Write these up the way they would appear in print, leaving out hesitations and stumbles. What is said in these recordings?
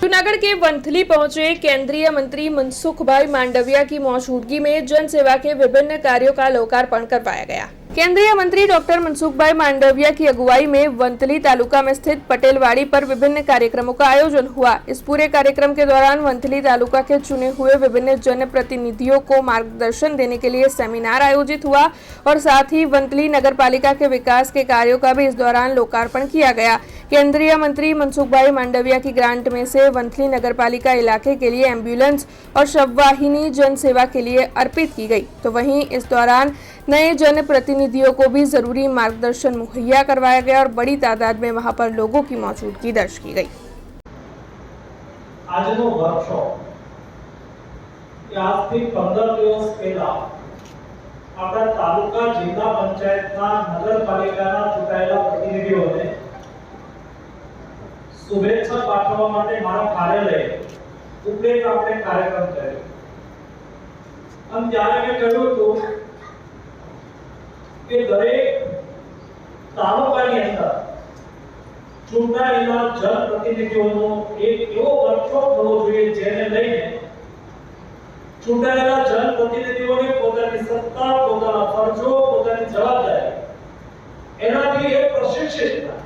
जूनागढ़ के वंथली पहुंचे केंद्रीय मंत्री मनसुख भाई मांडविया की मौजूदगी में जन सेवा के विभिन्न कार्यों का लोकार्पण करवाया गया। केंद्रीय मंत्री डॉक्टर मनसुख भाई मांडविया की अगुवाई में वंथली तालुका में स्थित पटेलवाड़ी पर विभिन्न कार्यक्रमों का आयोजन हुआ। इस पूरे कार्यक्रम के दौरान वंथली तालुका के चुने हुए विभिन्न जनप्रतिनिधियों को मार्गदर्शन देने के लिए सेमिनार आयोजित हुआ और साथ ही वंथली नगर पालिका के विकास के कार्यों का भी इस दौरान लोकार्पण किया गया। केंद्रीय मंत्री मनसुख भाई मांडविया की ग्रांट में से वंथली नगर पालिका इलाके के लिए एम्बुलेंस और शववाहिनी जन सेवा के लिए अर्पित की गई। तो वहीं इस दौरान नए जनप्रतिनिधियों को भी जरूरी मार्गदर्शन मुहैया करवाया गया और बड़ी तादाद में वहां पर लोगों की मौजूदगी दर्ज की गई। આજનો વર્કશોપ આજથી 15 દિવસ પહેલા આપણા તાલુકા જિલ્લા પંચાયતના નગરપાલિકાના ચૂંટાયેલા પ્રતિનિધિઓને શુભેચ્છા પાઠવવા માટે મારા કાર્યાલય ઉપલેટ આપણે કાર્યક્રમ કર્યો અને ત્યારે મેં કહ્યું હતું કે દરેક તાલુકાની અંદર ચૂંટાયેલા જનપ્રતિનિધિઓનો એક એવો વર્કશોપ થવો જોઈએ જેને લઈને ચૂંટાયેલા જનપ્રતિનિધિઓને પોતાની સત્તા, પોતાના ફરજો, પોતાની જવાબદારી એનાથી એક પ્રશિક્ષિત થાય,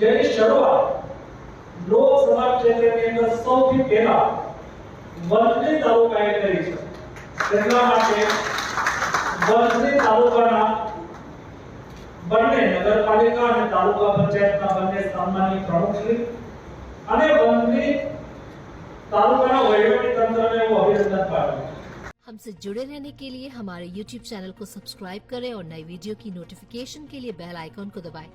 જેની શરૂઆત લોકસભા ક્ષેત્રની અંદર સૌથી પહેલા વંથલી તાલુકાએ કરી છે। તેના માટે વંથલી તાલુકાના બંને નગરપાલિકા અને તાલુકા પંચાયતના બંને સામાન્ય પ્રમુખશ્રી અને વંથલી તાલુકાના વહીવટી તંત્રને હું અભિનંદન પાઠવું। हमसे जुड़े रहने के लिए हमारे YouTube चैनल को सब्सक्राइब करें और नई वीडियो की नोटिफिकेशन के लिए बेल आइकॉन को दबाएं।